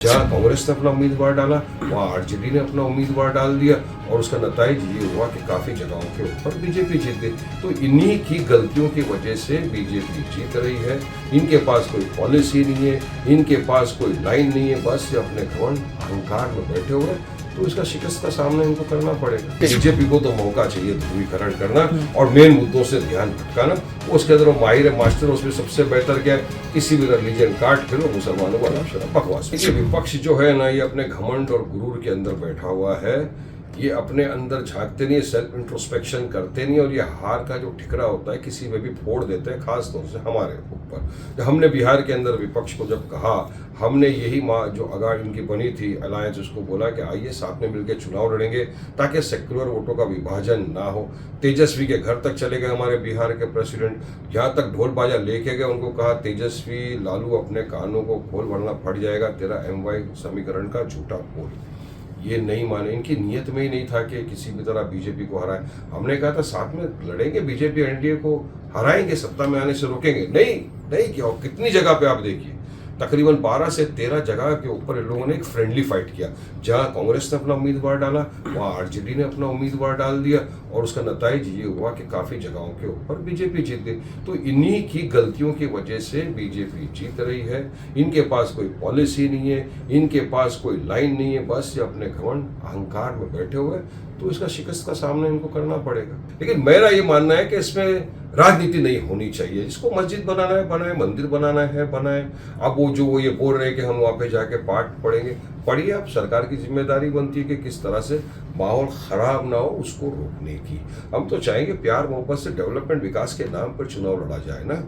जहाँ कांग्रेस ने अपना उम्मीदवार डाला वहाँ आरजेडी ने अपना उम्मीदवार डाल दिया और उसका नतीजा ये हुआ कि काफी जगहों के ऊपर बीजेपी जीत गई। तो इन्हीं की गलतियों की वजह से बीजेपी जीत रही है। इनके पास कोई पॉलिसी नहीं है, इनके पास कोई लाइन नहीं है, बस ये अपने घमंड अहंकार में बैठे हुए हैं। तो इसका शिकस्त का सामना इनको करना पड़ेगा। बीजेपी को तो मौका चाहिए ध्रुवीकरण करना और मेन मुद्दों से ध्यान भटकाना। उसके अंदर वो माहिर मास्टर, उसमें सबसे बेहतर क्या है, किसी भी रिलीजन काट फिर मुसलमानों को अनाशरा बकवास। ये विपक्ष जो है ना, ये अपने घमंड और गुरूर के अंदर बैठा हुआ है। ये अपने अंदर झांकते नहीं, सेल्फ इंट्रोस्पेक्शन करते नहीं, और ये हार का जो ठिकरा होता है किसी में भी फोड़ देते हैं, खास तौर से हमारे ऊपर। हमने बिहार के अंदर विपक्ष को जब कहा, हमने यही जो अगाड़ इनकी बनी थी अलायंस, उसको बोला कि आइए साथ में मिलकर चुनाव लड़ेंगे ताकि सेक्युलर वोटों का विभाजन ना हो। तेजस्वी के घर तक चले गए हमारे बिहार के प्रेसिडेंट, यहाँ तक ढोल बाजा लेके गए। उनको कहा तेजस्वी लालू अपने कानों को खोल वरना फट जाएगा तेरा MY समीकरण का झूठा पोल। ये नहीं माने, इनकी नीयत में ही नहीं था कि किसी भी तरह बीजेपी को हराए। हमने कहा था साथ में लड़ेंगे, बीजेपी NDA को हराएंगे, सत्ता में आने से रोकेंगे। नहीं किया। और कितनी जगह पे आप देखिए, तकरीबन 12 से 13 जगह के ऊपर इन लोगों ने एक फ्रेंडली फाइट किया। जहां कांग्रेस ने अपना उम्मीदवार डाला वहां आरजेडी ने अपना उम्मीदवार डाल दिया और उसका नतीजा ये हुआ कि काफी जगहों के ऊपर बीजेपी जीत गई। तो इन्हीं की गलतियों की वजह से बीजेपी जीत रही है। इनके पास कोई पॉलिसी नहीं है, इनके पास कोई लाइन नहीं है, बस ये अपने घमंड अहंकार में बैठे हुए। तो इसका शिकस्त का सामना इनको करना पड़ेगा। लेकिन मेरा ये मानना है कि इसमें राजनीति नहीं होनी चाहिए। जिसको मस्जिद बनाना है बनाए, मंदिर बनाना है बनाए। अब वो जो ये बोल रहे हैं कि हम वहाँ पे जाके पाठ पढ़ेंगे, पढ़िए आप। सरकार की जिम्मेदारी बनती है कि किस तरह से माहौल खराब ना हो उसको रोकने की। हम तो चाहेंगे प्यार मोहब्बत से डेवलपमेंट, विकास के नाम पर चुनाव लड़ा जाए ना,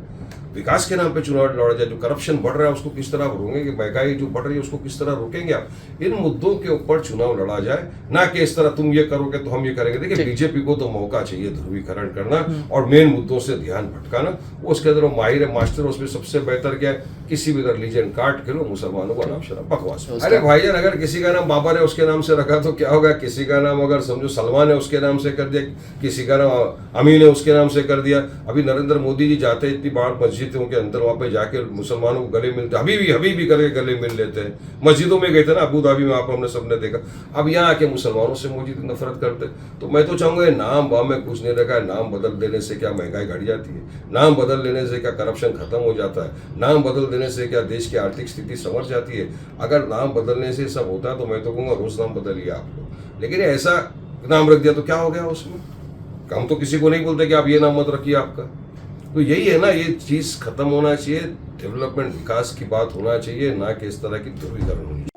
विकास के नाम पे चुनाव लड़ा जाए। जो करप्शन बढ़ रहा है उसको किस तरह रोकेंगे, महंगाई जो बढ़ रही है उसको किस तरह रोकेंगे आप। इन मुद्दों के ऊपर चुनाव लड़ा जाए, ना कि इस तरह तुम ये करोगे तो हम ये करेंगे। देखिए बीजेपी को तो मौका चाहिए ध्रुवीकरण करना और मेन मुद्दों से ध्यान भटकाना। उसके अंदर वो माहिर मास्टर, उसमें सबसे बेहतर क्या है, किसी भी रिलीजन काट के लो मुसलमानों को अनाशरा बकवास। अरे भाईजान, अगर किसी का नाम बाबर है उसके नाम से रखा तो क्या होगा, किसी का नाम अगर समझो सलमान है उसके नाम से कर दिया, किसी का नाम अमीन है उसके नाम से कर दिया। अभी नरेंद्र मोदी जी जाते इतनी बार मस्जिदों के अंदर, वहां पे जाके मुसलमानों को गले मिलते, हबीबी करके गले मिल लेते हैं। मस्जिदों में गए थे ना अबू धाबी में, आप हमने सबने देखा। अब यहाँ आके मुसलमानों से मोदी नफरत करते। तो मैं तो चाहूंगा नाम वाम में कुछ नहीं रखा है। नाम बदल देने से क्या महंगाई घट जाती है, नाम बदल देने से क्या करप्शन खत्म हो जाता है, नाम बदल देने से क्या देश की आर्थिक स्थिति संवर जाती है। अगर नाम बदलने से सब होता है तो मैं तो कहूँगा रोज नाम बदलिए आप लोग। लेकिन ऐसा नाम रख दिया तो क्या हो गया उसमें। हम तो किसी को नहीं बोलते कि आप ये नाम मत रखिए आपका। तो यही है ना, ये चीज खत्म होना चाहिए। डेवलपमेंट, विकास की बात होना चाहिए, ना कि इस तरह की ध्रुवीकरण होनी चाहिए।